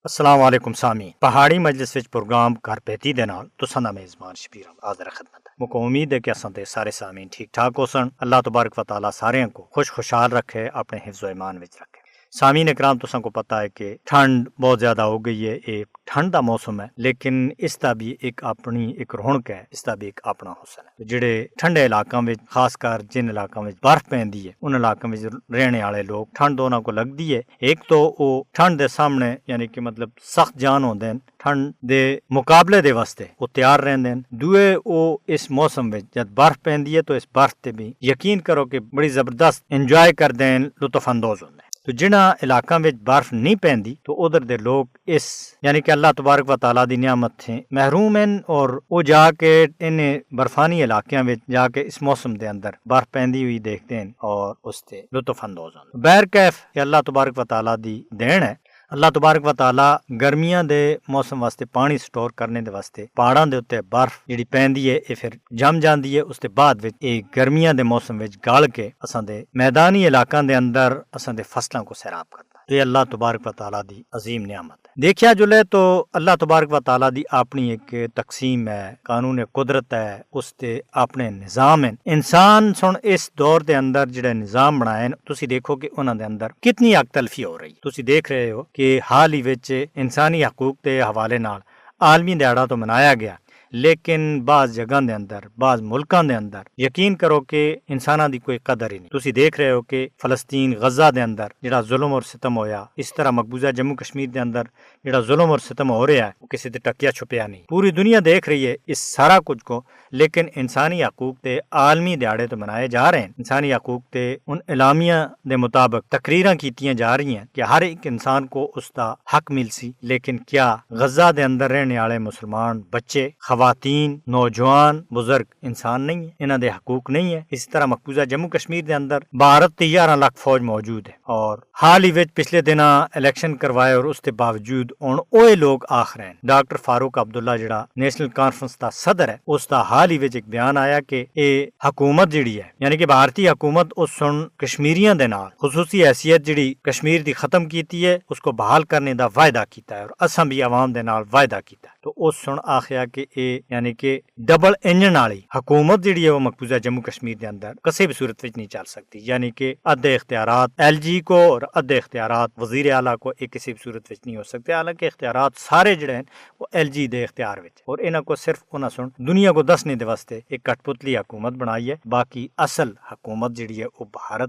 السلام علیکم سامی پہاڑی مجلس وچ پروگرام گھرپیتی دے نال تساں دا میزبان شبیر حاضر خدمت ہے۔ مکو امید ہے کہ اساں دے سارے سامعین ٹھیک ٹھاک ہوسن۔ اللہ تبارک و تعالی سارے کو خوشحال رکھے، اپنے حفظ و ایمان وچ رکھے۔ سامعین اکرام، تساں کو پتہ ہے کہ ٹھنڈ بہت زیادہ ہو گئی ہے، ایک ٹھنڈ دا موسم ہے، لیکن اس دا بھی ایک اپنی ایک رونق ہے، اس دا بھی ایک اپنا حسن ہے۔ جڑے ٹھنڈے علاقاں وچ، خاص کر جن علاقاں وچ برف پیندی ہے، ان علاقاں وچ رہنے والے لوگ ٹھنڈ انہاں کو لگدی ہے۔ ایک تو وہ ٹھنڈ دے سامنے یعنی کہ مطلب سخت جان ہوندے ہیں، ٹھنڈ دے مقابلے دے واسطے وہ تیار رہندے ہیں۔ دوئے وہ اس موسم وچ جد برف پیندی ہے تو اس برف تے بھی یقین کرو کہ بڑی زبردست انجوائے کردے ہیں، لطف اندوز ہوندے ہیں۔ تو جنہاں علاقاں وچ برف نہیں پیندی تو ادھر دے لوگ اس یعنی کہ اللہ تبارک و تعالیٰ دی نعمت تھے محروم ہیں، اور وہ جا کے انہیں برفانی علاقیاں وچ جا کے اس موسم دے اندر برف پیندی ہوئی دیکھتے ہیں اور اس تے لطف اندوز ہوندے۔ بہرکیف یہ اللہ تبارک و تعالیٰ دی دین ہے۔ اللہ تبارک و تعالیٰ گرمیاں دے موسم واسطے پانی سٹور کرنے دے واسطے پہاڑاں دے اوتے برف جڑی پیندی ہے یہ پھر جم جاندی ہے، اس دے بعد وچ یہ گرمیاں دے موسم وچ گل کے اساں دے میدانی علاقاں دے اندر اساں دے فصلاں کو سیراب کرتا ہے۔ یہ اللہ تبارک و تعالیٰ دی عظیم نعمت ہے۔ دیکھیا جلے تو اللہ تبارک و تعالیٰ دی اپنی ایک تقسیم ہے، قانون قدرت ہے، اس تے اپنے نظام ہیں۔ انسان سن اس دور دے اندر جڑے نظام بنائے تسی دیکھو کہ انہاں دے اندر کتنی حق تلفی ہو رہی۔ تسی دیکھ رہے ہو کہ حال ہی وچ انسانی حقوق دے حوالے نال عالمی دیہڑا تو منایا گیا، لیکن بعض جگہاں دے اندر، بعض ملکاں دے اندر یقین کرو کہ انساناں دی کوئی قدر ہی نہیں۔ تسی دیکھ رہے ہو کہ فلسطین غزہ دے اندر جڑا ظلم اور ستم ہویا، اس طرح مقبوضہ جموں کشمیر دے اندر جڑا ظلم اور ستم ہو رہا ہے وہ کسی تے ٹکیا چھپیا نہیں۔ پوری دنیا دیکھ رہی ہے اس سارا کچھ کو، لیکن انسانی حقوق تے عالمی دیہڑے تو منائے جا رہے ہیں۔ انسانی حقوق تے ان اعلامیہ دے مطابق تقریراں کیتیاں جا رہی ہیں کہ ہر ایک انسان کو اس دا حق مل سی، لیکن کیا غزہ دے اندر رہنے والے مسلمان بچے، خواتین، نوجوان، بزرگ انسان نہیں ہیں؟ انہاں دے حقوق نہیں ہے؟ اسی طرح مقبوضہ جموں کشمیر دے اندر بھارت 11 لاکھ فوج موجود ہے، اور حال ہی وچ پچھلے دناں الیکشن کروائے، اور اس کے باوجود ہن اوے لوگ آخ رہے ہیں۔ ڈاکٹر فاروق عبداللہ جڑا نیشنل کانفرنس دا صدر ہے، اس دا حال ہی وچ ایک بیان آیا کہ اے حکومت جڑی ہے یعنی کہ بھارتی حکومت اس سن کشمیریاں دے نال خصوصی حیثیت جڑی کشمیر دی ختم کیتی ہے، اس کو بحال کرنے دا وعدہ کیتا ہے، اور اساں بھی عوام دے نال وعدہ کیتا ہے۔ تو اس سن آخیا کہ اے یعنی کہ ڈبل انجن والی حکومت جڑی ہے وہ مقبوضہ جموں کشمیر دے اندر کسی بھی صورت وچ نہیں چل سکتی، یعنی کہ ادھے اختیارات ایل جی کو اور ادھے اختیارات وزیر اعلیٰ کو ایک کسی بھی صورت وچ نہیں ہو سکتے۔ حالانکہ اختیارات سارے جڑے ہیں وہ ایل جی دے اختیار وچ، اور انہاں کو صرف انہاں سن دنیا کو دسنے دے واسطے ایک کٹ پتلی حکومت بنائی ہے، باقی اصل حکومت جڑی ہے وہ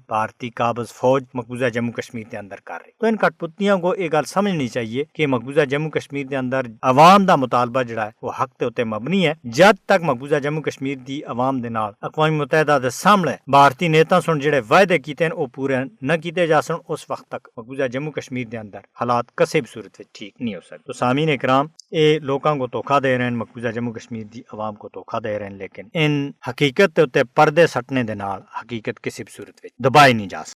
بھارتی قابض فوج مقبوضہ جموں کشمیر دے اندر کر رہی۔ تو ان کٹ پتلیاں کو ایک گل سمجھنی چاہیے کہ مقبوضہ جموں کشمیر دے اندر عوام دا مطالبہ جڑا ہے وہ حق تے اوتے مبنی ہے۔ جد تک مقبوضہ جموں کشمیر دی عوام دے نال اقوام متحدہ دے سامنے بھارتی نیتا سن جڑے وعدے کیتے ہیں وہ پورے نہ کیتے جا سن، اس وقت تک مقبوضہ جموں کشمیر دے اندر حالات کسی بھی صورت وچ ٹھیک نہیں ہو سکتے۔ تو سامعین اکرام، اے لوکاں کو دھوکا دے رہے ہیں، مقبوضہ جموں کشمیر دی عوام کو دھوکا دے رہے ہیں، لیکن ان حقیقت تے اوتے پردے سٹنے دے نال حقیقت کسی بھی صورت وچ دبائی نہیں جا سکتی۔